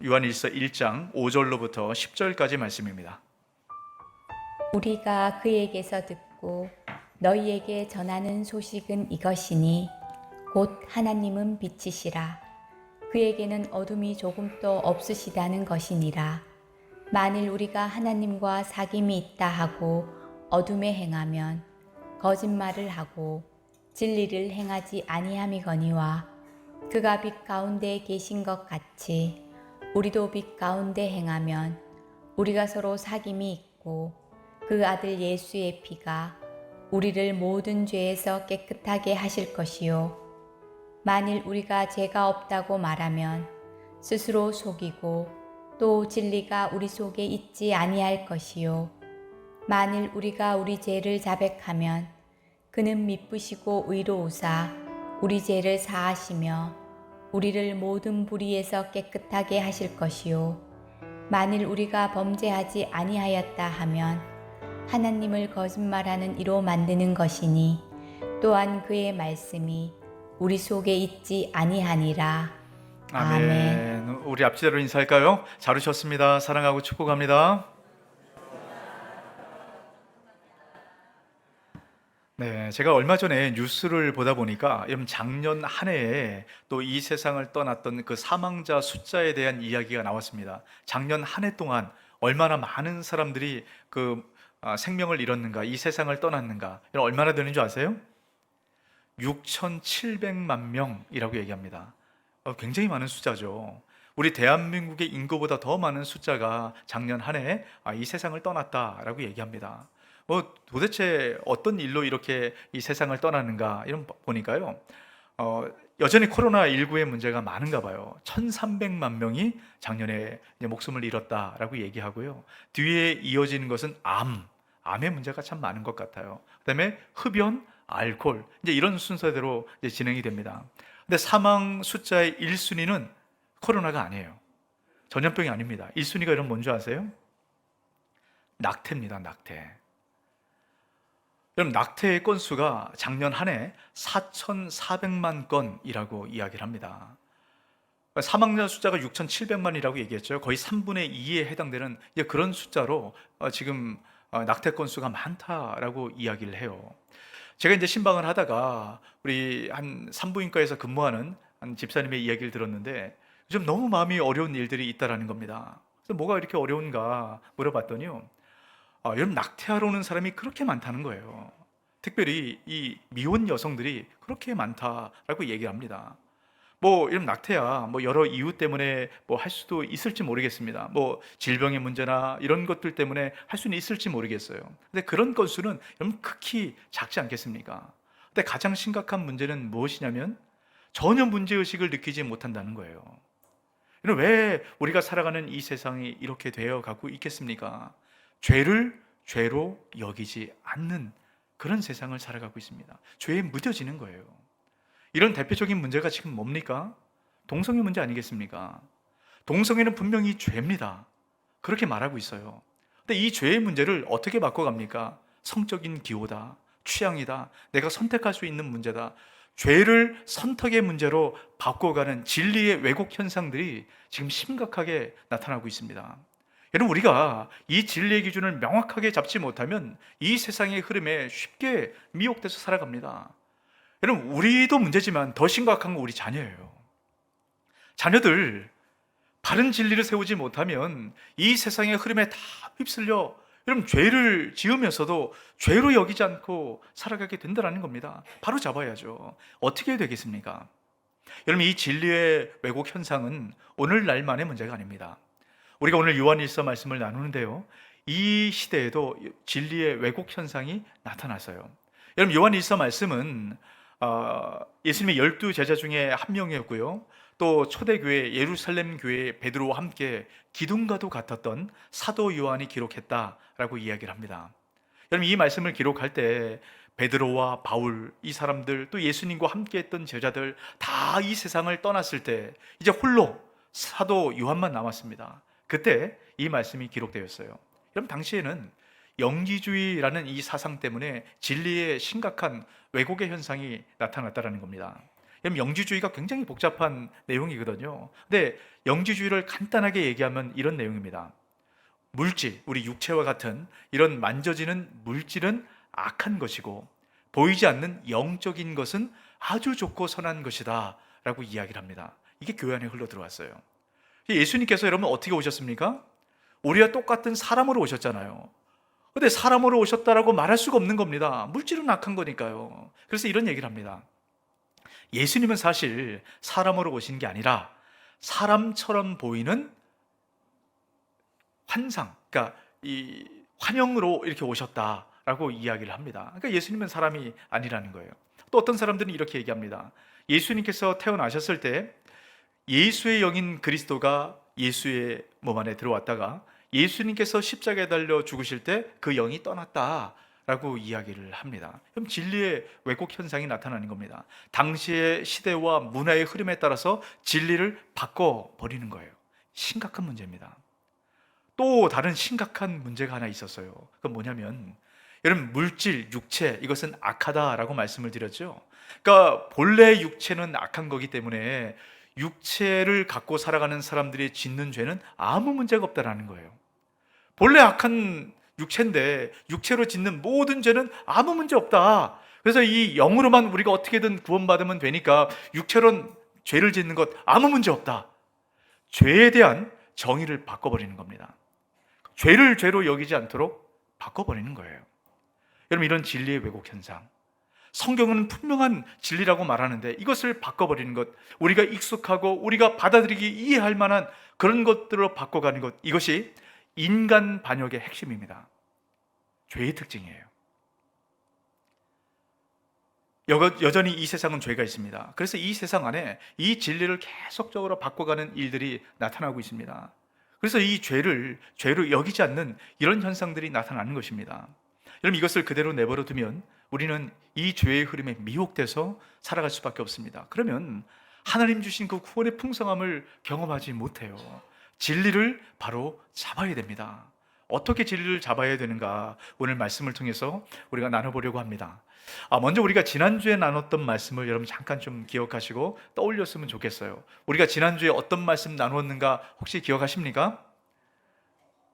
요한일서 1장 5절로부터 10절까지 말씀입니다. 우리가 그에게서 듣고 너희에게 전하는 소식은 이것이니 곧 하나님은 빛이시라. 그에게는 어둠이 조금도 없으시다는 것이니라. 만일 우리가 하나님과 사귐이 있다 하고 어둠에 행하면 거짓말을 하고 진리를 행하지 아니함이거니와 그가 빛 가운데 계신 것 같이 우리도 빛 가운데 행하면 우리가 서로 사귐이 있고 그 아들 예수의 피가 우리를 모든 죄에서 깨끗하게 하실 것이요. 만일 우리가 죄가 없다고 말하면 스스로 속이고 또 진리가 우리 속에 있지 아니할 것이요. 만일 우리가 우리 죄를 자백하면 그는 미쁘시고 의로우사 우리 죄를 사하시며 우리를 모든 불의에서 깨끗하게 하실 것이요. 만일 우리가 범죄하지 아니하였다 하면 하나님을 거짓말하는 이로 만드는 것이니 또한 그의 말씀이 우리 속에 있지 아니하니라. 아멘. 우리 앞지대로 인사할까요? 잘 오셨습니다. 사랑하고 축복합니다. 네, 제가 얼마 전에 뉴스를 보다 보니까 작년 한 해에 또 이 세상을 떠났던 그 사망자 숫자에 대한 이야기가 나왔습니다. 작년 한 해 동안 얼마나 많은 사람들이 생명을 잃었는가, 이 세상을 떠났는가, 얼마나 되는 줄 아세요? 6,700만 명이라고 얘기합니다. 굉장히 많은 숫자죠. 우리 대한민국의 인구보다 더 많은 숫자가 작년 한 해 이 세상을 떠났다라고 얘기합니다. 도대체 어떤 일로 이렇게 이 세상을 떠나는가 이런 보니까요. 여전히 코로나19의 문제가 많은가 봐요. 1,300만 명이 작년에 목숨을 잃었다라고 얘기하고요. 뒤에 이어지는 것은 암의 문제가 참 많은 것 같아요. 그다음에 흡연, 알코올, 이제 이런 순서대로 이제 진행이 됩니다. 근데 사망 숫자의 1순위는 코로나가 아니에요. 전염병이 아닙니다. 1순위가 이런 뭔지 아세요? 낙태입니다. 낙태. 그럼 낙태의 건수가 작년 한 해 4,400만 건이라고 이야기를 합니다. 사망자 숫자가 6,700만이라고 얘기했죠. 거의 3분의 2에 해당되는 그런 숫자로 지금 낙태 건수가 많다라고 이야기를 해요. 제가 이제 신방을 하다가 우리 한 산부인과에서 근무하는 한 집사님의 이야기를 들었는데 요즘 너무 마음이 어려운 일들이 있다라는 겁니다. 그래서 뭐가 이렇게 어려운가 물어봤더니요. 여러분, 낙태하러 오는 사람이 그렇게 많다는 거예요. 특별히 이 미혼 여성들이 그렇게 많다라고 얘기합니다. 이런 낙태야 여러 이유 때문에 할 수도 있을지 모르겠습니다. 질병의 문제나 이런 것들 때문에 할 수는 있을지 모르겠어요. 근데 그런 건수는 여러분 극히 작지 않겠습니까? 근데 가장 심각한 문제는 무엇이냐면 전혀 문제의식을 느끼지 못한다는 거예요. 왜 우리가 살아가는 이 세상이 이렇게 되어 가고 있겠습니까? 죄를 죄로 여기지 않는 그런 세상을 살아가고 있습니다. 죄에 무뎌지는 거예요. 이런 대표적인 문제가 지금 뭡니까? 동성애 문제 아니겠습니까? 동성애는 분명히 죄입니다. 그렇게 말하고 있어요. 근데 이 죄의 문제를 어떻게 바꿔갑니까? 성적인 기호다, 취향이다, 내가 선택할 수 있는 문제다. 죄를 선택의 문제로 바꿔가는 진리의 왜곡 현상들이 지금 심각하게 나타나고 있습니다. 여러분, 우리가 이 진리의 기준을 명확하게 잡지 못하면 이 세상의 흐름에 쉽게 미혹돼서 살아갑니다. 여러분, 우리도 문제지만 더 심각한 건 우리 자녀예요. 자녀들 바른 진리를 세우지 못하면 이 세상의 흐름에 다 휩쓸려 여러분 죄를 지으면서도 죄로 여기지 않고 살아가게 된다는 겁니다. 바로 잡아야죠. 어떻게 해야 되겠습니까? 여러분, 이 진리의 왜곡 현상은 오늘날만의 문제가 아닙니다. 우리가 오늘 요한일서 말씀을 나누는데요, 이 시대에도 진리의 왜곡 현상이 나타났어요. 여러분, 요한일서 말씀은 예수님의 12제자 중에 한 명이었고요, 또 초대교회 예루살렘 교회 베드로와 함께 기둥과도 같았던 사도 요한이 기록했다라고 이야기를 합니다. 여러분, 이 말씀을 기록할 때 베드로와 바울, 이 사람들, 또 예수님과 함께 했던 제자들 다 이 세상을 떠났을 때 이제 홀로 사도 요한만 남았습니다. 그때 이 말씀이 기록되었어요. 여러분, 당시에는 영지주의라는 이 사상 때문에 진리의 심각한 왜곡의 현상이 나타났다는 겁니다. 여러분, 영지주의가 굉장히 복잡한 내용이거든요. 근데 영지주의를 간단하게 얘기하면 이런 내용입니다. 물질, 우리 육체와 같은 이런 만져지는 물질은 악한 것이고 보이지 않는 영적인 것은 아주 좋고 선한 것이다 라고 이야기를 합니다. 이게 교회 안에 흘러 들어왔어요. 예수님께서 여러분 어떻게 오셨습니까? 우리와 똑같은 사람으로 오셨잖아요. 근데 사람으로 오셨다라고 말할 수가 없는 겁니다. 물질은 악한 거니까요. 그래서 이런 얘기를 합니다. 예수님은 사실 사람으로 오신 게 아니라 사람처럼 보이는 환상, 그러니까 이 환영으로 이렇게 오셨다라고 이야기를 합니다. 그러니까 예수님은 사람이 아니라는 거예요. 또 어떤 사람들은 이렇게 얘기합니다. 예수님께서 태어나셨을 때 예수의 영인 그리스도가 예수의 몸 안에 들어왔다가 예수님께서 십자가에 달려 죽으실 때 그 영이 떠났다라고 이야기를 합니다. 그럼 진리의 왜곡 현상이 나타나는 겁니다. 당시의 시대와 문화의 흐름에 따라서 진리를 바꿔버리는 거예요. 심각한 문제입니다. 또 다른 심각한 문제가 하나 있었어요. 그건 뭐냐면 여러분, 물질, 육체 이것은 악하다라고 말씀을 드렸죠. 그러니까 본래 육체는 악한 거기 때문에 육체를 갖고 살아가는 사람들이 짓는 죄는 아무 문제가 없다라는 거예요. 본래 악한 육체인데 육체로 짓는 모든 죄는 아무 문제 없다. 그래서 이 영으로만 우리가 어떻게든 구원받으면 되니까 육체로는 죄를 짓는 것 아무 문제 없다. 죄에 대한 정의를 바꿔버리는 겁니다. 죄를 죄로 여기지 않도록 바꿔버리는 거예요. 여러분, 이런 진리의 왜곡 현상, 성경은 분명한 진리라고 말하는데 이것을 바꿔버리는 것, 우리가 익숙하고 우리가 받아들이기 이해할 만한 그런 것들로 바꿔가는 것, 이것이 인간 반역의 핵심입니다. 죄의 특징이에요. 여전히 이 세상은 죄가 있습니다. 그래서 이 세상 안에 이 진리를 계속적으로 바꿔가는 일들이 나타나고 있습니다. 그래서 이 죄를 죄로 여기지 않는 이런 현상들이 나타나는 것입니다. 여러분, 이것을 그대로 내버려 두면 우리는 이 죄의 흐름에 미혹돼서 살아갈 수밖에 없습니다. 그러면 하나님 주신 그 구원의 풍성함을 경험하지 못해요. 진리를 바로 잡아야 됩니다. 어떻게 진리를 잡아야 되는가, 오늘 말씀을 통해서 우리가 나눠보려고 합니다. 먼저 우리가 지난주에 나눴던 말씀을 여러분 잠깐 좀 기억하시고 떠올렸으면 좋겠어요. 우리가 지난주에 어떤 말씀 나누었는가 혹시 기억하십니까?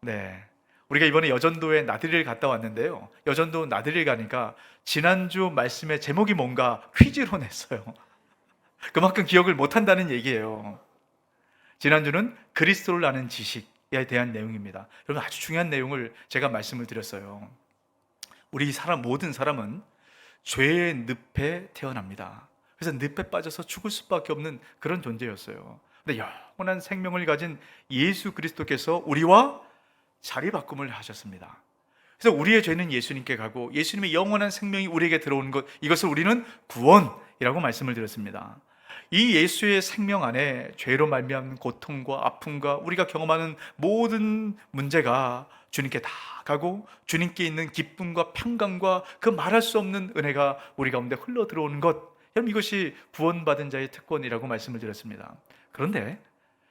네, 우리가 이번에 여전도에 나들이를 갔다 왔는데요, 여전도 나들이를 가니까 지난주 말씀의 제목이 뭔가 퀴즈로 냈어요. 그만큼 기억을 못한다는 얘기예요. 지난주는 그리스도를 아는 지식에 대한 내용입니다. 여러분, 아주 중요한 내용을 제가 말씀을 드렸어요. 우리 모든 사람은 죄의 늪에 태어납니다. 그래서 늪에 빠져서 죽을 수밖에 없는 그런 존재였어요. 근데 영원한 생명을 가진 예수 그리스도께서 우리와 자리 바꿈을 하셨습니다. 그래서 우리의 죄는 예수님께 가고 예수님의 영원한 생명이 우리에게 들어오는 것, 이것을 우리는 구원이라고 말씀을 드렸습니다. 이 예수의 생명 안에 죄로 말미암은 고통과 아픔과 우리가 경험하는 모든 문제가 주님께 다 가고 주님께 있는 기쁨과 평강과 그 말할 수 없는 은혜가 우리 가운데 흘러 들어오는 것, 여러분, 이것이 구원받은 자의 특권이라고 말씀을 드렸습니다. 그런데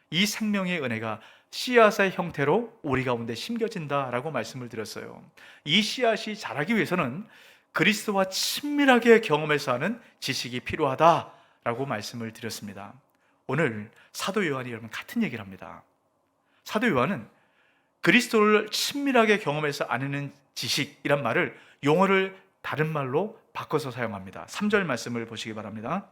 이 생명의 은혜가 씨앗의 형태로 우리 가운데 심겨진다라고 말씀을 드렸어요. 이 씨앗이 자라기 위해서는 그리스도와 친밀하게 경험해서 하는 지식이 필요하다라고 말씀을 드렸습니다. 오늘 사도 요한이 여러분 같은 얘기를 합니다. 사도 요한은 그리스도를 친밀하게 경험해서 아는 지식이란 말을, 용어를 다른 말로 바꿔서 사용합니다. 3절 말씀을 보시기 바랍니다.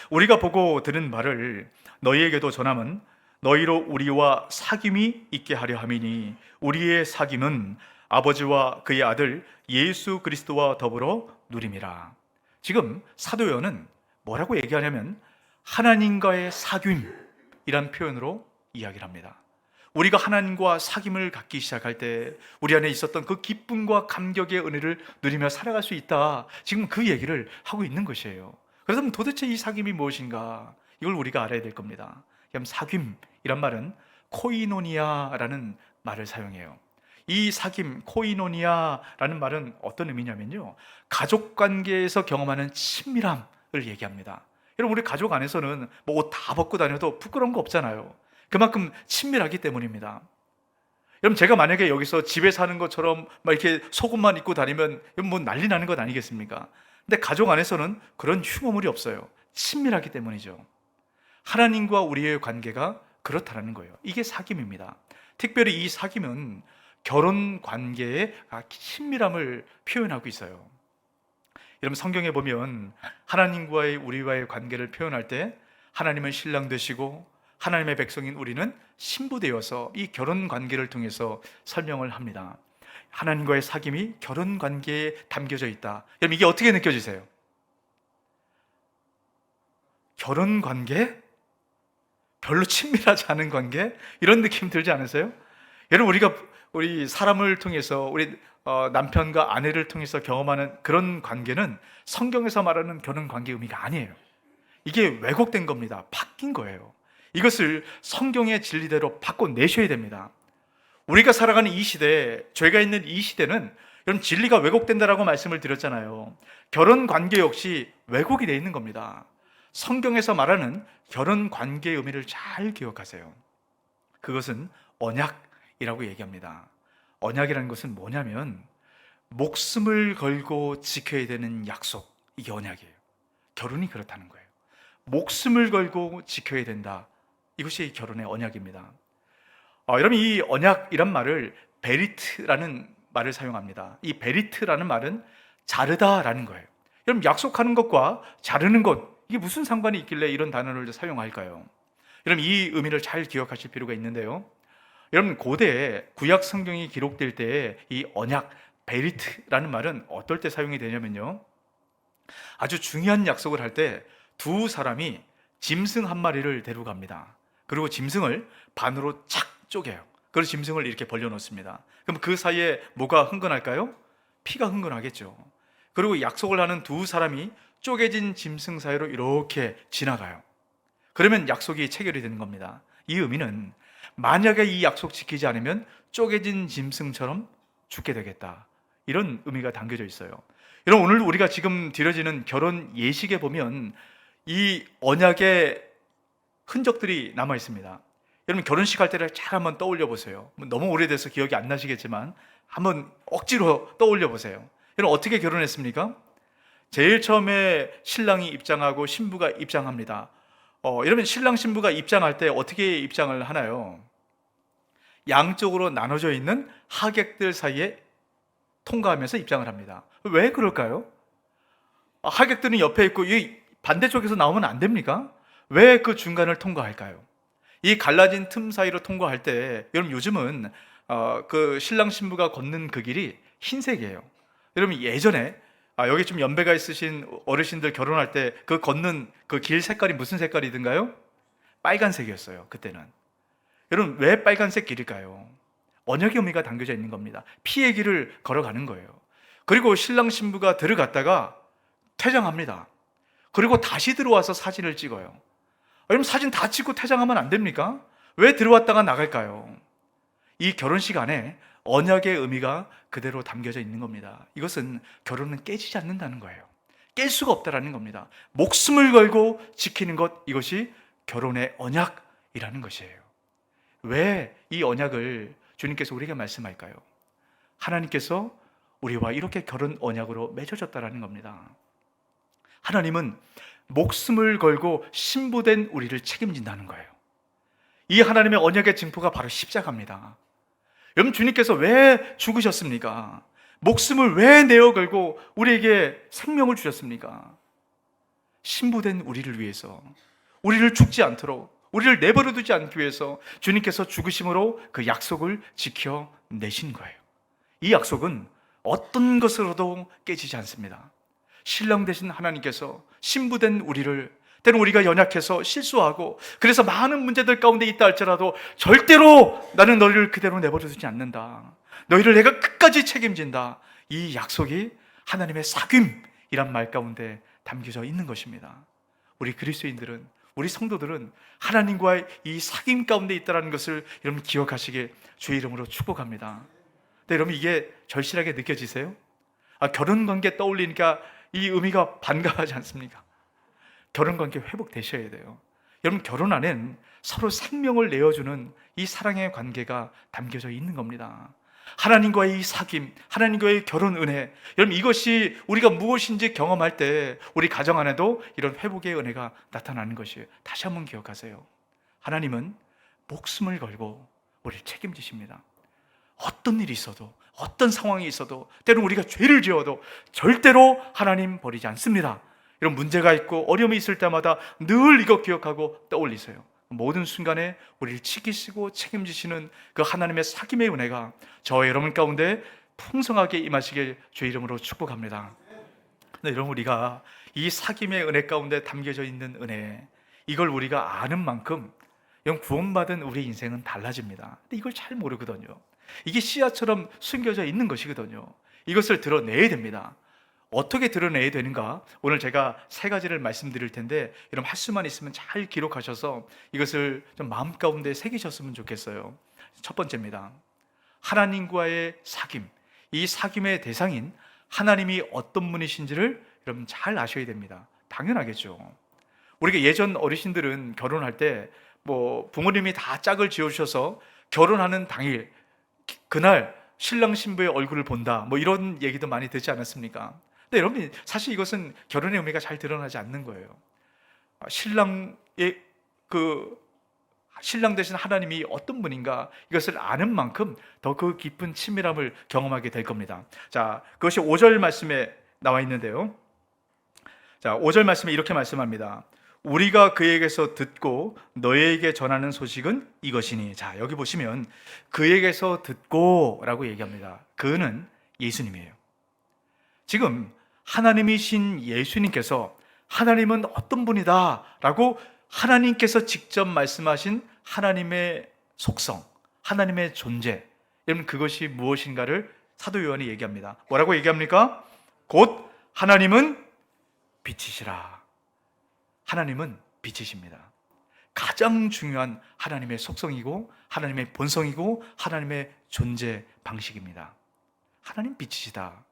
우리가 보고 들은 말을 너희에게도 전함은 너희로 우리와 사귐이 있게 하려 함이니 우리의 사귐은 아버지와 그의 아들 예수 그리스도와 더불어 누림이라. 지금 사도 요한은 뭐라고 얘기하냐면 하나님과의 사귐이란 표현으로 이야기를 합니다. 우리가 하나님과 사귐을 갖기 시작할 때 우리 안에 있었던 그 기쁨과 감격의 은혜를 누리며 살아갈 수 있다, 지금 그 얘기를 하고 있는 것이에요. 그래서 도대체 이 사귐이 무엇인가, 이걸 우리가 알아야 될 겁니다. 그럼 사귐이란 말은 코이노니아라는 말을 사용해요. 이 사귐, 코이노니아라는 말은 어떤 의미냐면요, 가족 관계에서 경험하는 친밀함을 얘기합니다. 여러분, 우리 가족 안에서는 뭐 옷 다 벗고 다녀도 부끄러운 거 없잖아요. 그만큼 친밀하기 때문입니다. 여러분, 제가 만약에 여기서 집에 사는 것처럼 막 이렇게 속옷만 입고 다니면 뭐 난리 나는 것 아니겠습니까? 근데 가족 안에서는 그런 흉어물이 없어요. 친밀하기 때문이죠. 하나님과 우리의 관계가 그렇다라는 거예요. 이게 사귐입니다. 특별히 이 사귐은 결혼 관계의 친밀함을 표현하고 있어요. 여러분, 성경에 보면 하나님과의 우리와의 관계를 표현할 때 하나님은 신랑 되시고 하나님의 백성인 우리는 신부 되어서 이 결혼 관계를 통해서 설명을 합니다. 하나님과의 사귐이 결혼 관계에 담겨져 있다. 여러분, 이게 어떻게 느껴지세요? 결혼 관계? 별로 친밀하지 않은 관계? 이런 느낌 들지 않으세요? 여러분, 우리 사람을 통해서 우리 남편과 아내를 통해서 경험하는 그런 관계는 성경에서 말하는 결혼 관계 의미가 아니에요. 이게 왜곡된 겁니다. 바뀐 거예요. 이것을 성경의 진리대로 바꿔내셔야 됩니다. 우리가 살아가는 이 시대, 죄가 있는 이 시대는 여러분, 진리가 왜곡된다라고 말씀을 드렸잖아요. 결혼 관계 역시 왜곡이 되어 있는 겁니다. 성경에서 말하는 결혼 관계의 의미를 잘 기억하세요. 그것은 언약이라고 얘기합니다. 언약이라는 것은 뭐냐면 목숨을 걸고 지켜야 되는 약속, 이게 언약이에요. 결혼이 그렇다는 거예요. 목숨을 걸고 지켜야 된다. 이것이 결혼의 언약입니다. 여러분, 이 언약이란 말을 베리트라는 말을 사용합니다. 이 베리트라는 말은 자르다라는 거예요. 여러분, 약속하는 것과 자르는 것, 이게 무슨 상관이 있길래 이런 단어를 사용할까요? 여러분, 이 의미를 잘 기억하실 필요가 있는데요. 여러분, 고대 구약 성경이 기록될 때 이 언약, 베리트라는 말은 어떨 때 사용이 되냐면요, 아주 중요한 약속을 할 때 두 사람이 짐승 한 마리를 데려갑니다. 그리고 짐승을 반으로 착 쪼개요. 그리고 짐승을 이렇게 벌려놓습니다. 그럼 그 사이에 뭐가 흥건할까요? 피가 흥건하겠죠. 그리고 약속을 하는 두 사람이 쪼개진 짐승 사이로 이렇게 지나가요. 그러면 약속이 체결이 되는 겁니다. 이 의미는 만약에 이 약속 지키지 않으면 쪼개진 짐승처럼 죽게 되겠다, 이런 의미가 담겨져 있어요. 여러분, 오늘 우리가 지금 드려지는 결혼 예식에 보면 이 언약의 흔적들이 남아 있습니다. 여러분, 결혼식 할 때를 잘 한번 떠올려 보세요. 너무 오래돼서 기억이 안 나시겠지만 한번 억지로 떠올려 보세요. 여러분, 어떻게 결혼했습니까? 제일 처음에 신랑이 입장하고 신부가 입장합니다. 여러분, 신랑 신부가 입장할 때 어떻게 입장을 하나요? 양쪽으로 나눠져 있는 하객들 사이에 통과하면서 입장을 합니다. 왜 그럴까요? 하객들은 옆에 있고 이 반대쪽에서 나오면 안 됩니까? 왜 그 중간을 통과할까요? 이 갈라진 틈 사이로 통과할 때, 여러분, 요즘은 그 신랑 신부가 걷는 그 길이 흰색이에요. 여러분, 예전에 여기 좀 연배가 있으신 어르신들 결혼할 때 그 걷는 그 길 색깔이 무슨 색깔이든가요? 빨간색이었어요, 그때는. 여러분, 왜 빨간색 길일까요? 언약의 의미가 담겨져 있는 겁니다. 피의 길을 걸어가는 거예요. 그리고 신랑 신부가 들어갔다가 퇴장합니다. 그리고 다시 들어와서 사진을 찍어요. 여러분, 사진 다 찍고 퇴장하면 안 됩니까? 왜 들어왔다가 나갈까요? 이 결혼식 안에 언약의 의미가 그대로 담겨져 있는 겁니다. 이것은 결혼은 깨지지 않는다는 거예요. 깰 수가 없다라는 겁니다. 목숨을 걸고 지키는 것, 이것이 결혼의 언약이라는 것이에요. 왜 이 언약을 주님께서 우리에게 말씀할까요? 하나님께서 우리와 이렇게 결혼 언약으로 맺어졌다라는 겁니다. 하나님은 목숨을 걸고 신부된 우리를 책임진다는 거예요. 이 하나님의 언약의 증거가 바로 십자가입니다. 여러분, 주님께서 왜 죽으셨습니까? 목숨을 왜 내어 걸고 우리에게 생명을 주셨습니까? 신부된 우리를 위해서, 우리를 죽지 않도록, 우리를 내버려 두지 않기 위해서 주님께서 죽으심으로 그 약속을 지켜내신 거예요. 이 약속은 어떤 것으로도 깨지지 않습니다. 신랑 되신 하나님께서 신부된 우리를, 때로 우리가 연약해서 실수하고 그래서 많은 문제들 가운데 있다 할지라도 절대로 나는 너희를 그대로 내버려 두지 않는다, 너희를 내가 끝까지 책임진다, 이 약속이 하나님의 사귐이란 말 가운데 담겨져 있는 것입니다. 우리 그리스도인들은, 우리 성도들은 하나님과의 이 사귐 가운데 있다는 것을 여러분 기억하시길 주의 이름으로 축복합니다. 근데 여러분, 이게 절실하게 느껴지세요? 결혼관계 떠올리니까 이 의미가 반가워하지 않습니까? 결혼관계 회복되셔야 돼요. 여러분, 결혼 안엔 서로 생명을 내어주는 이 사랑의 관계가 담겨져 있는 겁니다. 하나님과의 이 사귐, 하나님과의 결혼 은혜, 여러분 이것이 우리가 무엇인지 경험할 때 우리 가정 안에도 이런 회복의 은혜가 나타나는 것이에요. 다시 한번 기억하세요. 하나님은 목숨을 걸고 우리를 책임지십니다. 어떤 일이 있어도, 어떤 상황이 있어도, 때로는 우리가 죄를 지어도 절대로 하나님 버리지 않습니다. 이런 문제가 있고 어려움이 있을 때마다 늘 이거 기억하고 떠올리세요. 모든 순간에 우리를 지키시고 책임지시는 그 하나님의 사귐의 은혜가 저와 여러분 가운데 풍성하게 임하시길 주의 이름으로 축복합니다. 근데 여러분, 우리가 이 사귐의 은혜 가운데 담겨져 있는 은혜, 이걸 우리가 아는 만큼 영 구원받은 우리 인생은 달라집니다. 근데 이걸 잘 모르거든요. 이게 씨앗처럼 숨겨져 있는 것이거든요. 이것을 드러내야 됩니다. 어떻게 드러내야 되는가? 오늘 제가 3가지를 말씀드릴 텐데 여러분 할 수만 있으면 잘 기록하셔서 이것을 좀 마음 가운데 새기셨으면 좋겠어요. 첫 번째입니다. 하나님과의 사귐. 이 사귐의 대상인 하나님이 어떤 분이신지를 여러분 잘 아셔야 됩니다. 당연하겠죠. 우리가 예전 어르신들은 결혼할 때 부모님이 다 짝을 지어주셔서 결혼하는 당일 그날 신랑 신부의 얼굴을 본다, 이런 얘기도 많이 듣지 않았습니까? 근데 여러분, 사실 이것은 결혼의 의미가 잘 드러나지 않는 거예요. 신랑 대신 하나님이 어떤 분인가, 이것을 아는 만큼 더 그 깊은 친밀함을 경험하게 될 겁니다. 자, 그것이 5절 말씀에 나와 있는데요. 자, 5절 말씀에 이렇게 말씀합니다. 우리가 그에게서 듣고 너에게 전하는 소식은 이것이니. 자, 여기 보시면 그에게서 듣고 라고 얘기합니다. 그는 예수님이에요. 지금 하나님이신 예수님께서 하나님은 어떤 분이다 라고 하나님께서 직접 말씀하신 하나님의 속성, 하나님의 존재, 여러분 그것이 무엇인가를 사도 요한이 얘기합니다. 뭐라고 얘기합니까? 곧 하나님은 빛이시라. 하나님은 빛이십니다. 가장 중요한 하나님의 속성이고 하나님의 본성이고 하나님의 존재 방식입니다. 하나님 빛이시다.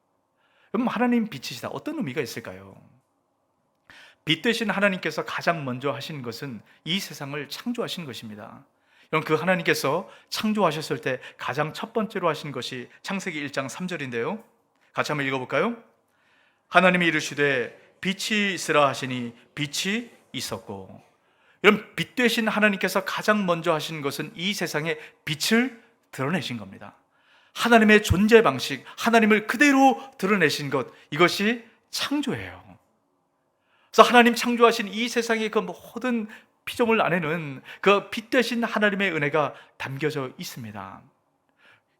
그럼 하나님 빛이시다, 어떤 의미가 있을까요? 빛 되신 하나님께서 가장 먼저 하신 것은 이 세상을 창조하신 것입니다. 여러분, 그 하나님께서 창조하셨을 때 가장 첫 번째로 하신 것이 창세기 1장 3절인데요 같이 한번 읽어볼까요? 하나님이 이르시되 빛이 있으라 하시니 빛이 있었고. 여러분, 빛 되신 하나님께서 가장 먼저 하신 것은 이 세상에 빛을 드러내신 겁니다. 하나님의 존재 방식, 하나님을 그대로 드러내신 것, 이것이 창조예요. 그래서 하나님 창조하신 이 세상의 그 모든 피조물 안에는 그 빛 되신 하나님의 은혜가 담겨져 있습니다.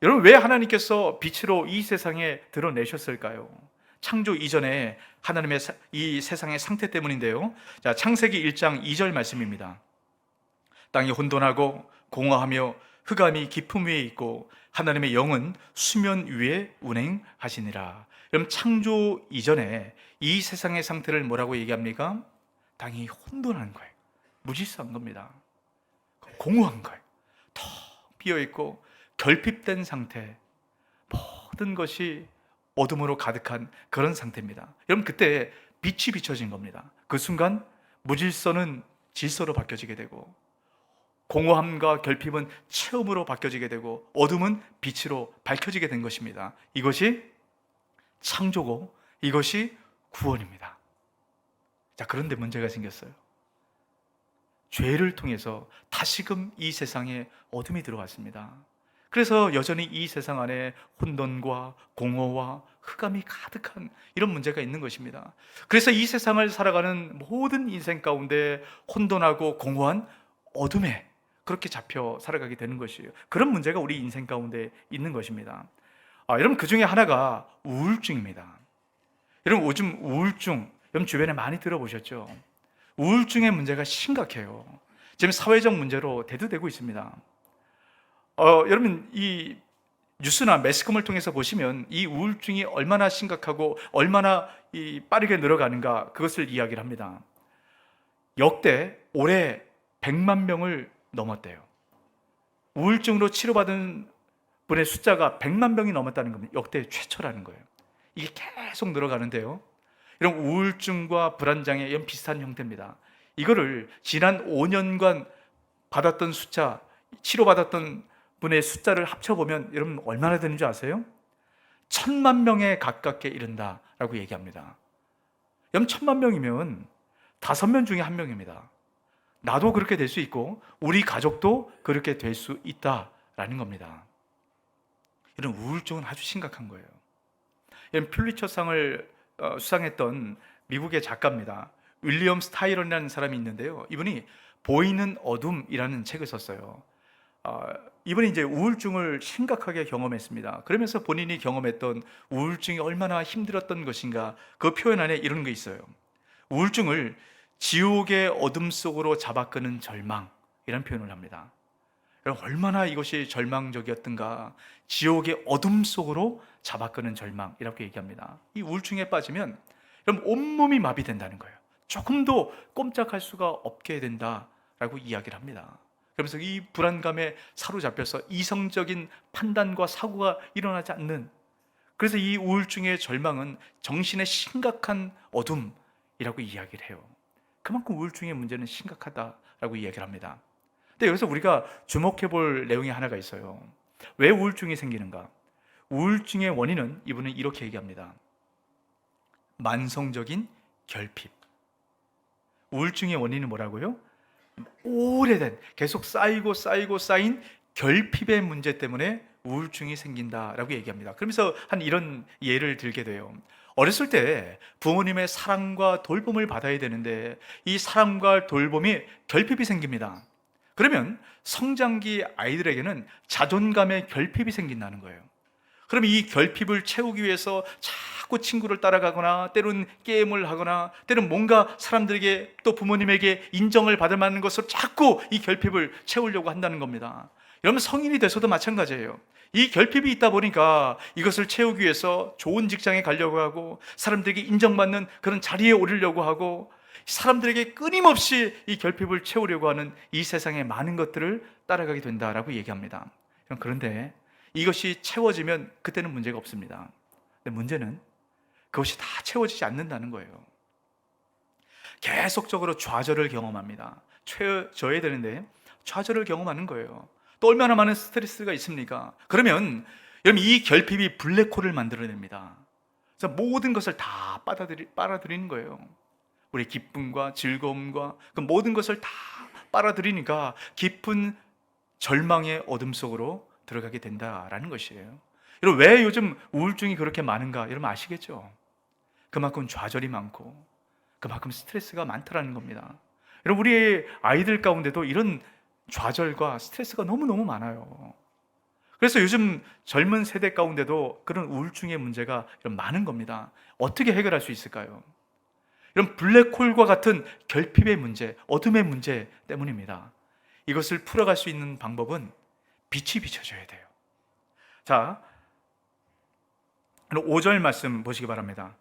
여러분, 왜 하나님께서 빛으로 이 세상에 드러내셨을까요? 창조 이전에 하나님의 이 세상의 상태 때문인데요. 자, 창세기 1장 2절 말씀입니다. 땅이 혼돈하고 공허하며 흑암이 깊음 위에 있고 하나님의 영은 수면 위에 운행하시니라. 그럼 창조 이전에 이 세상의 상태를 뭐라고 얘기합니까? 땅이 혼돈한 거예요. 무질서한 겁니다. 공허한 거예요. 텅 비어있고 결핍된 상태, 모든 것이 어둠으로 가득한 그런 상태입니다. 여러분, 그때 빛이 비춰진 겁니다. 그 순간 무질서는 질서로 바뀌어지게 되고 공허함과 결핍은 체험으로 바뀌어지게 되고 어둠은 빛으로 밝혀지게 된 것입니다. 이것이 창조고 이것이 구원입니다. 자, 그런데 문제가 생겼어요. 죄를 통해서 다시금 이 세상에 어둠이 들어왔습니다. 그래서 여전히 이 세상 안에 혼돈과 공허와 흑암이 가득한 이런 문제가 있는 것입니다. 그래서 이 세상을 살아가는 모든 인생 가운데 혼돈하고 공허한 어둠에 그렇게 잡혀 살아가게 되는 것이에요. 그런 문제가 우리 인생 가운데 있는 것입니다. 여러분, 그 중에 하나가 우울증입니다. 여러분, 요즘 우울증, 여러분 주변에 많이 들어보셨죠? 우울증의 문제가 심각해요. 지금 사회적 문제로 대두되고 있습니다. 여러분, 이 뉴스나 매스컴을 통해서 보시면 이 우울증이 얼마나 심각하고 얼마나 빠르게 늘어가는가, 그것을 이야기를 합니다. 역대 올해 100만 명을 넘었대요. 우울증으로 치료받은 분의 숫자가 100만 명이 넘었다는 겁니다. 역대 최초라는 거예요. 이게 계속 늘어가는데요. 이런 우울증과 불안장애 이런 비슷한 형태입니다. 이거를 지난 5년간 받았던 숫자, 치료받았던 분의 숫자를 합쳐보면 여러분 얼마나 되는 줄 아세요? 1000만 명에 가깝게 이른다라고 얘기합니다. 여러분 1000만 명이면 5명 중에 1명입니다. 나도 그렇게 될 수 있고 우리 가족도 그렇게 될 수 있다라는 겁니다. 이런 우울증은 아주 심각한 거예요. 이런 퓰리처상을 수상했던 미국의 작가입니다. 윌리엄 스타이런이라는 사람이 있는데요. 이분이 보이는 어둠이라는 책을 썼어요. 이분이 이제 우울증을 심각하게 경험했습니다. 그러면서 본인이 경험했던 우울증이 얼마나 힘들었던 것인가, 그 표현 안에 이런 게 있어요. 우울증을 지옥의 어둠 속으로 잡아끄는 절망이라는 표현을 합니다. 여러분, 얼마나 이것이 절망적이었던가. 지옥의 어둠 속으로 잡아끄는 절망이라고 얘기합니다. 이 우울증에 빠지면 여러분 온몸이 마비된다는 거예요. 조금도 꼼짝할 수가 없게 된다라고 이야기를 합니다. 그러면서 이 불안감에 사로잡혀서 이성적인 판단과 사고가 일어나지 않는, 그래서 이 우울증의 절망은 정신의 심각한 어둠이라고 이야기를 해요. 그만큼 우울증의 문제는 심각하다라고 이야기를 합니다. 근데 여기서 우리가 주목해 볼 내용이 하나가 있어요. 왜 우울증이 생기는가? 우울증의 원인은 이분은 이렇게 얘기합니다. 만성적인 결핍. 우울증의 원인은 뭐라고요? 오래된, 계속 쌓인 결핍의 문제 때문에 우울증이 생긴다라고 얘기합니다. 그러면서 한 이런 예를 들게 돼요. 어렸을 때 부모님의 사랑과 돌봄을 받아야 되는데 이 사랑과 돌봄이 결핍이 생깁니다. 그러면 성장기 아이들에게는 자존감의 결핍이 생긴다는 거예요. 그럼 이 결핍을 채우기 위해서 자꾸 친구를 따라가거나 때로는 게임을 하거나 때로는 뭔가 사람들에게 또 부모님에게 인정을 받을 만한 것으로 자꾸 이 결핍을 채우려고 한다는 겁니다. 여러분 성인이 돼서도 마찬가지예요. 이 결핍이 있다 보니까 이것을 채우기 위해서 좋은 직장에 가려고 하고 사람들에게 인정받는 그런 자리에 오르려고 하고 사람들에게 끊임없이 이 결핍을 채우려고 하는 이 세상의 많은 것들을 따라가게 된다라고 얘기합니다. 그런데 이것이 채워지면 그때는 문제가 없습니다. 근데 문제는 그것이 다 채워지지 않는다는 거예요. 계속적으로 좌절을 경험합니다. 채워져야 되는데 좌절을 경험하는 거예요. 또 얼마나 많은 스트레스가 있습니까? 그러면 여러분 이 결핍이 블랙홀을 만들어냅니다. 그래서 모든 것을 다 빨아들이는 거예요. 우리의 기쁨과 즐거움과 그 모든 것을 다 빨아들이니까 깊은 절망의 어둠 속으로 들어가게 된다라는 것이에요. 여러분 왜 요즘 우울증이 그렇게 많은가 여러분 아시겠죠? 그만큼 좌절이 많고 그만큼 스트레스가 많다라는 겁니다. 여러분 우리 아이들 가운데도 이런 좌절과 스트레스가 너무너무 많아요. 그래서 요즘 젊은 세대 가운데도 그런 우울증의 문제가 많은 겁니다. 어떻게 해결할 수 있을까요? 이런 블랙홀과 같은 결핍의 문제, 어둠의 문제 때문입니다. 이것을 풀어갈 수 있는 방법은 빛이 비춰져야 돼요. 자, 5절 말씀 보시기 바랍니다.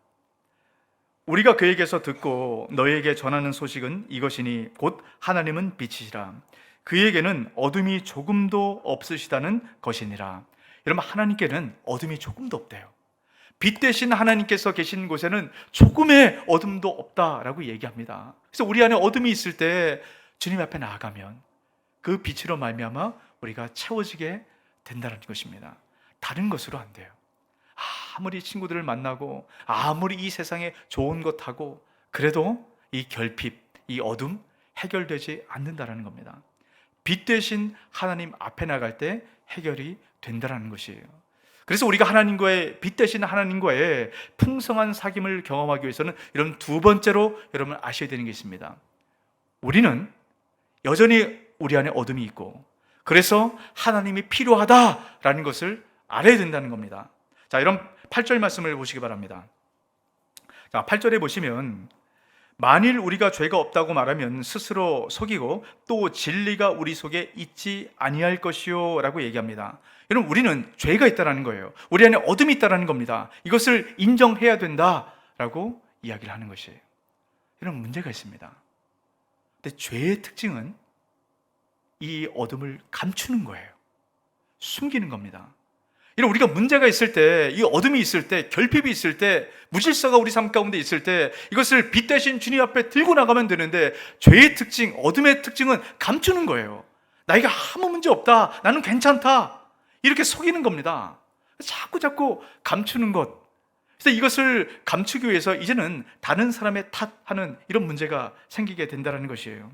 우리가 그에게서 듣고 너에게 전하는 소식은 이것이니 곧 하나님은 빛이시라. 그에게는 어둠이 조금도 없으시다는 것이니라. 여러분 하나님께는 어둠이 조금도 없대요. 빛 대신 하나님께서 계신 곳에는 조금의 어둠도 없다라고 얘기합니다. 그래서 우리 안에 어둠이 있을 때 주님 앞에 나아가면 그 빛으로 말미암아 우리가 채워지게 된다는 것입니다. 다른 것으로 안 돼요. 아무리 친구들을 만나고 아무리 이 세상에 좋은 것 하고 그래도 이 결핍, 이 어둠 해결되지 않는다는 겁니다. 빛 대신 하나님 앞에 나갈 때 해결이 된다는 것이에요. 그래서 우리가 하나님과의 빛 대신 하나님과의 풍성한 사귐을 경험하기 위해서는 여러분 두 번째로 여러분 아셔야 되는 게 있습니다. 우리는 여전히 우리 안에 어둠이 있고 그래서 하나님이 필요하다라는 것을 알아야 된다는 겁니다. 자, 이런 8절 말씀을 보시기 바랍니다. 자, 8절에 보시면 만일 우리가 죄가 없다고 말하면 스스로 속이고 또 진리가 우리 속에 있지 아니할 것이요 라고 얘기합니다. 여러분 우리는 죄가 있다는 거예요. 우리 안에 어둠이 있다는 겁니다. 이것을 인정해야 된다라고 이야기를 하는 것이에요. 이런 문제가 있습니다. 근데 죄의 특징은 이 어둠을 감추는 거예요. 숨기는 겁니다. 이런 우리가 문제가 있을 때, 이 어둠이 있을 때, 결핍이 있을 때, 무질서가 우리 삶 가운데 있을 때 이것을 빛 대신 주님 앞에 들고 나가면 되는데 죄의 특징, 어둠의 특징은 감추는 거예요. 나에게 아무 문제 없다. 나는 괜찮다. 이렇게 속이는 겁니다. 자꾸 감추는 것. 그래서 이것을 감추기 위해서 이제는 다른 사람의 탓하는 이런 문제가 생기게 된다는 것이에요.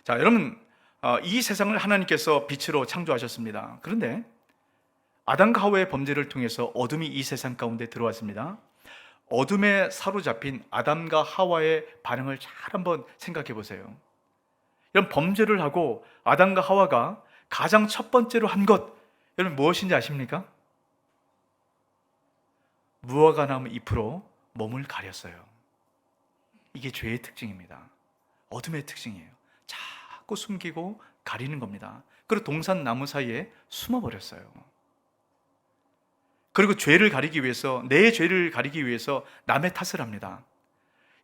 자, 여러분, 이 세상을 하나님께서 빛으로 창조하셨습니다. 그런데 아담과 하와의 범죄를 통해서 어둠이 이 세상 가운데 들어왔습니다. 어둠에 사로잡힌 아담과 하와의 반응을 잘 한번 생각해 보세요. 이런 범죄를 하고 아담과 하와가 가장 첫 번째로 한 것, 여러분 무엇인지 아십니까? 무화과 나무 잎으로 몸을 가렸어요. 이게 죄의 특징입니다. 어둠의 특징이에요. 자꾸 숨기고 가리는 겁니다. 그리고 동산 나무 사이에 숨어버렸어요. 그리고 죄를 가리기 위해서, 내 죄를 가리기 위해서 남의 탓을 합니다.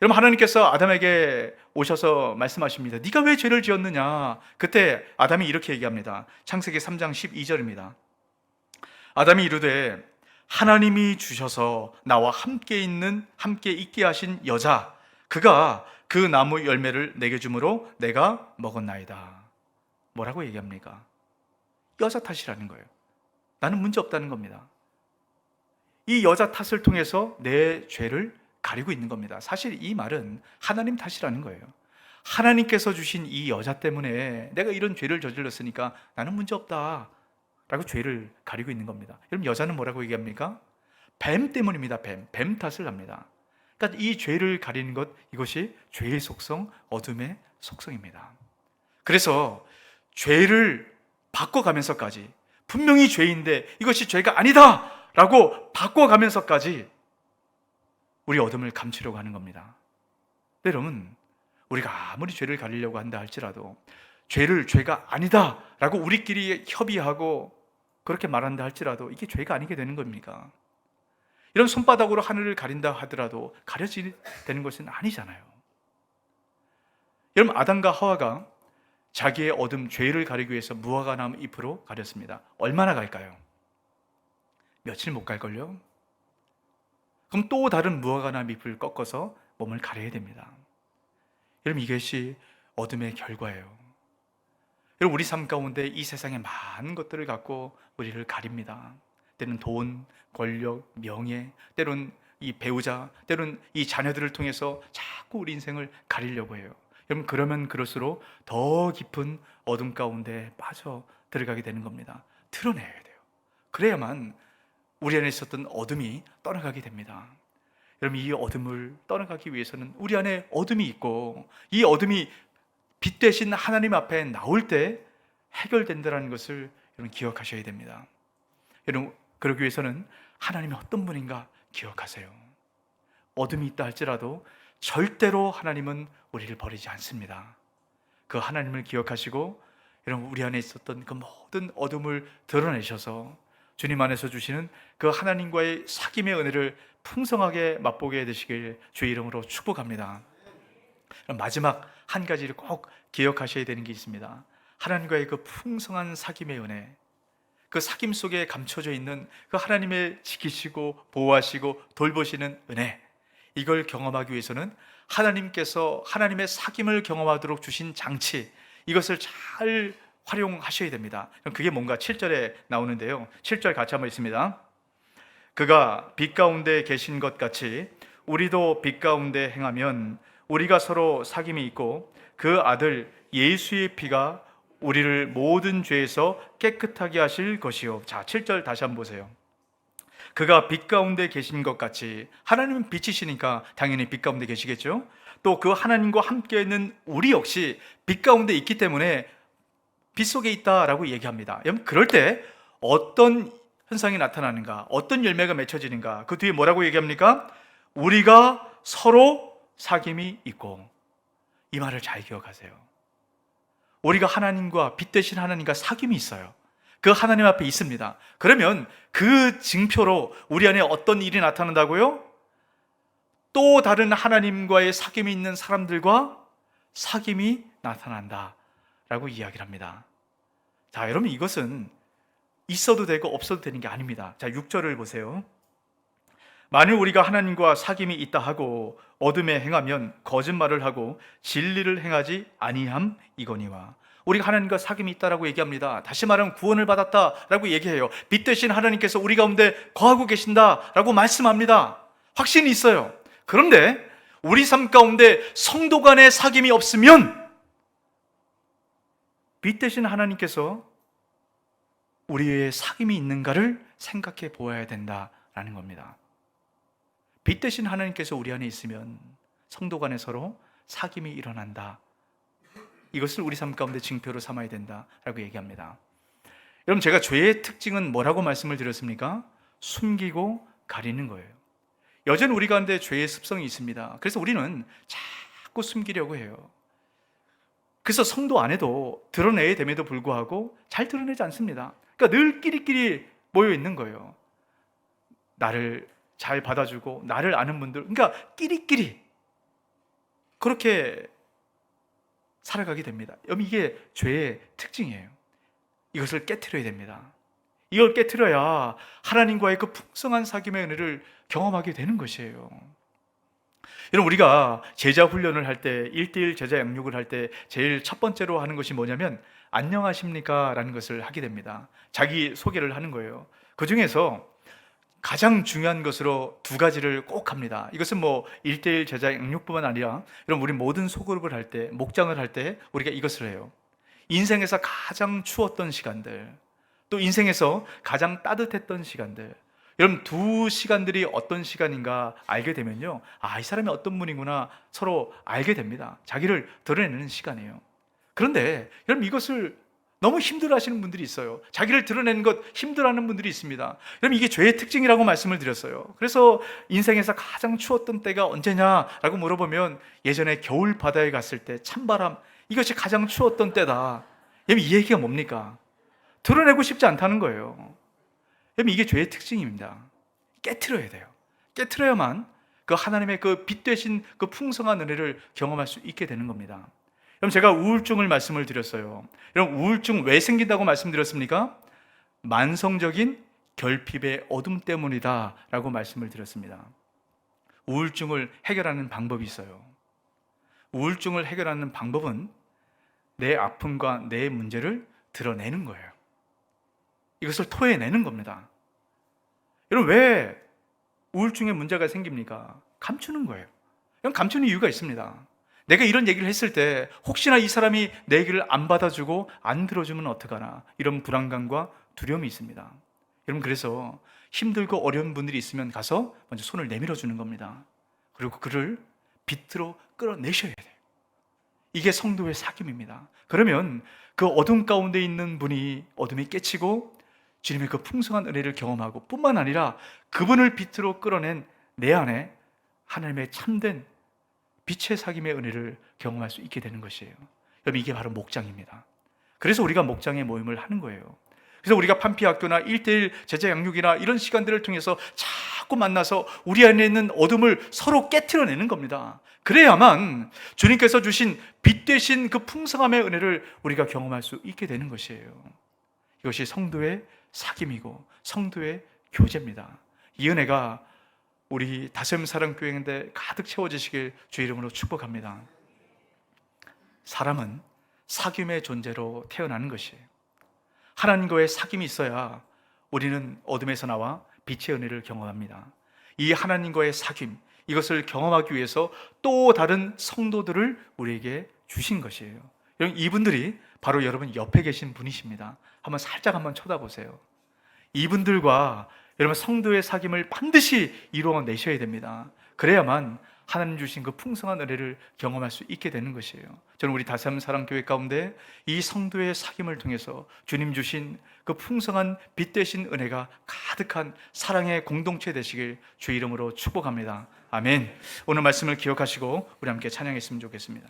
여러분, 하나님께서 아담에게 오셔서 말씀하십니다. 네가 왜 죄를 지었느냐? 그때 아담이 이렇게 얘기합니다. 창세기 3장 12절입니다. 아담이 이르되 하나님이 주셔서 나와 함께 있게 하신 여자, 그가 그 나무 열매를 내게 주므로 내가 먹었나이다. 뭐라고 얘기합니까? 여자 탓이라는 거예요. 나는 문제 없다는 겁니다. 이 여자 탓을 통해서 내 죄를 가리고 있는 겁니다. 사실 이 말은 하나님 탓이라는 거예요. 하나님께서 주신 이 여자 때문에 내가 이런 죄를 저질렀으니까 나는 문제 없다 라고 죄를 가리고 있는 겁니다. 여러분, 여자는 뭐라고 얘기합니까? 뱀 때문입니다. 뱀 탓을 합니다. 그러니까 이 죄를 가리는 것, 이것이 죄의 속성, 어둠의 속성입니다. 그래서 죄를 바꿔가면서까지, 분명히 죄인데 이것이 죄가 아니다 라고 바꿔가면서까지 우리 어둠을 감추려고 하는 겁니다. 여러분, 우리가 아무리 죄를 가리려고 한다 할지라도 죄를 죄가 아니다 라고 우리끼리 협의하고 그렇게 말한다 할지라도 이게 죄가 아니게 되는 겁니까? 이런 손바닥으로 하늘을 가린다 하더라도 가려지게 되는 것은 아니잖아요. 여러분, 아담과 하와가 자기의 어둠, 죄를 가리기 위해서 무화과 나무 잎으로 가렸습니다. 얼마나 갈까요? 며칠 못 갈걸요? 그럼 또 다른 무화과 나무 잎을 꺾어서 몸을 가려야 됩니다. 여러분, 이것이 어둠의 결과예요. 여러분, 우리 삶 가운데 이 세상의 많은 것들을 갖고 우리를 가립니다. 때로는 돈, 권력, 명예, 때로는 이 배우자, 때로는 이 자녀들을 통해서 자꾸 우리 인생을 가리려고 해요. 여러분, 그러면 그럴수록 더 깊은 어둠 가운데 빠져 들어가게 되는 겁니다. 드러내야 돼요. 그래야만 우리 안에 있었던 어둠이 떠나가게 됩니다. 여러분, 이 어둠을 떠나가기 위해서는 우리 안에 어둠이 있고 이 어둠이 빛 대신 하나님 앞에 나올 때 해결된다는 것을 여러분 기억하셔야 됩니다. 여러분, 그러기 위해서는 하나님이 어떤 분인가 기억하세요. 어둠이 있다 할지라도 절대로 하나님은 우리를 버리지 않습니다. 그 하나님을 기억하시고 여러분, 우리 안에 있었던 그 모든 어둠을 드러내셔서 주님 안에서 주시는 그 하나님과의 사귐의 은혜를 풍성하게 맛보게 되시길 주의 이름으로 축복합니다. 마지막 한 가지를 꼭 기억하셔야 되는 게 있습니다. 하나님과의 그 풍성한 사귐의 은혜, 그 사귐 속에 감춰져 있는 그 하나님의 지키시고 보호하시고 돌보시는 은혜, 이걸 경험하기 위해서는 하나님께서 하나님의 사귐을 경험하도록 주신 장치, 이것을 잘 활용하셔야 됩니다. 그게 뭔가 7절에 나오는데요. 7절 같이 한번 읽습니다. 그가 빛 가운데 계신 것 같이 우리도 빛 가운데 행하면 우리가 서로 사귐이 있고 그 아들 예수의 피가 우리를 모든 죄에서 깨끗하게 하실 것이요. 자, 7절 다시 한번 보세요. 그가 빛 가운데 계신 것 같이, 하나님은 빛이시니까 당연히 빛 가운데 계시겠죠. 또 그 하나님과 함께 있는 우리 역시 빛 가운데 있기 때문에 빛 속에 있다라고 얘기합니다. 여러분, 그럴 때 어떤 현상이 나타나는가, 어떤 열매가 맺혀지는가, 그 뒤에 뭐라고 얘기합니까? 우리가 서로 사귐이 있고. 이 말을 잘 기억하세요. 우리가 하나님과, 빛 대신 하나님과 사귐이 있어요. 그 하나님 앞에 있습니다. 그러면 그 징표로 우리 안에 어떤 일이 나타난다고요? 또 다른 하나님과의 사귐이 있는 사람들과 사귐이 나타난다 라고 이야기를 합니다. 자, 여러분, 이것은 있어도 되고 없어도 되는 게 아닙니다. 자, 6절을 보세요. 만일 우리가 하나님과 사귐이 있다 하고 어둠에 행하면 거짓말을 하고 진리를 행하지 아니함 이거니와 우리가 하나님과 사귐이 있다라고 얘기합니다. 다시 말하면 구원을 받았다라고 얘기해요. 빛 대신 하나님께서 우리 가운데 거하고 계신다라고 말씀합니다. 확신이 있어요. 그런데 우리 삶 가운데 성도 간의 사귐이 없으면 빛 대신 하나님께서 우리의 사귐이 있는가를 생각해 보아야 된다라는 겁니다. 빛 대신 하나님께서 우리 안에 있으면 성도 간에 서로 사귐이 일어난다. 이것을 우리 삶 가운데 징표로 삼아야 된다라고 얘기합니다. 여러분, 제가 죄의 특징은 뭐라고 말씀을 드렸습니까? 숨기고 가리는 거예요. 여전히 우리 가운데 죄의 습성이 있습니다. 그래서 우리는 자꾸 숨기려고 해요. 그래서 성도 안에도 드러내야 됨에도 불구하고 잘 드러내지 않습니다. 그러니까 늘 끼리끼리 모여 있는 거예요. 나를 잘 받아주고 나를 아는 분들, 그러니까 끼리끼리 그렇게 살아가게 됩니다. 여러분, 이게 죄의 특징이에요. 이것을 깨트려야 됩니다. 이걸 깨트려야 하나님과의 그 풍성한 사귐의 은혜를 경험하게 되는 것이에요. 여러분, 우리가 제자 훈련을 할 때, 1:1 제자 양육을 할 때 제일 첫 번째로 하는 것이 뭐냐면 안녕하십니까? 라는 것을 하게 됩니다. 자기 소개를 하는 거예요. 그 중에서 가장 중요한 것으로 두 가지를 꼭 합니다. 이것은 1:1 제자 양육뿐만 아니라 여러분, 우리 모든 소그룹을 할 때, 목장을 할 때 우리가 이것을 해요. 인생에서 가장 추웠던 시간들, 또 인생에서 가장 따뜻했던 시간들, 여러분, 두 시간들이 어떤 시간인가 알게 되면요, 이 사람이 어떤 분이구나 서로 알게 됩니다. 자기를 드러내는 시간이에요. 그런데 여러분, 이것을 너무 힘들어하시는 분들이 있어요. 자기를 드러내는 것 힘들어하는 분들이 있습니다. 여러분, 이게 죄의 특징이라고 말씀을 드렸어요. 그래서 인생에서 가장 추웠던 때가 언제냐라고 물어보면 예전에 겨울 바다에 갔을 때 찬바람, 이것이 가장 추웠던 때다. 여러분, 이 얘기가 뭡니까? 드러내고 싶지 않다는 거예요. 여러분, 이게 죄의 특징입니다. 깨트려야 돼요. 깨트려야만 그 하나님의 그 빛 되신 그 풍성한 은혜를 경험할 수 있게 되는 겁니다. 그럼 제가 우울증을 말씀을 드렸어요. 여러분, 우울증 왜 생긴다고 말씀드렸습니까? 만성적인 결핍의 어둠 때문이다 라고 말씀을 드렸습니다. 우울증을 해결하는 방법이 있어요. 우울증을 해결하는 방법은 내 아픔과 내 문제를 드러내는 거예요. 이것을 토해내는 겁니다. 여러분, 왜 우울증에 문제가 생깁니까? 감추는 거예요. 감추는 이유가 있습니다. 내가 이런 얘기를 했을 때 혹시나 이 사람이 내 얘기를 안 받아주고 안 들어주면 어떡하나, 이런 불안감과 두려움이 있습니다. 여러분, 그래서 힘들고 어려운 분들이 있으면 가서 먼저 손을 내밀어 주는 겁니다. 그리고 그를 빛으로 끌어내셔야 돼요. 이게 성도의 사귐입니다. 그러면 그 어둠 가운데 있는 분이 어둠이 깨치고 주님의 그 풍성한 은혜를 경험하고, 뿐만 아니라 그분을 빛으로 끌어낸 내 안에 하나님의 참된 빛의 사귐의 은혜를 경험할 수 있게 되는 것이에요. 여러분, 이게 바로 목장입니다. 그래서 우리가 목장의 모임을 하는 거예요. 그래서 우리가 판피학교나 1:1 제자 양육이나 이런 시간들을 통해서 자꾸 만나서 우리 안에 있는 어둠을 서로 깨트려내는 겁니다. 그래야만 주님께서 주신 빛 되신 그 풍성함의 은혜를 우리가 경험할 수 있게 되는 것이에요. 이것이 성도의 사귐이고 성도의 교제입니다. 이 은혜가 우리 다샘 사랑교회인데 가득 채워지시길 주의 이름으로 축복합니다. 사람은 사귐의 존재로 태어나는 것이에요. 하나님과의 사귐이 있어야 우리는 어둠에서 나와 빛의 은혜를 경험합니다. 이 하나님과의 사귐, 이것을 경험하기 위해서 또 다른 성도들을 우리에게 주신 것이에요. 이분들이 바로 여러분 옆에 계신 분이십니다. 한번 쳐다보세요. 이분들과 여러분 성도의 사귐을 반드시 이루어내셔야 됩니다. 그래야만 하나님 주신 그 풍성한 은혜를 경험할 수 있게 되는 것이에요. 저는 우리 다샘 사랑교회 가운데 이 성도의 사귐을 통해서 주님 주신 그 풍성한 빛 되신 은혜가 가득한 사랑의 공동체 되시길 주의 이름으로 축복합니다. 아멘. 오늘 말씀을 기억하시고 우리 함께 찬양했으면 좋겠습니다.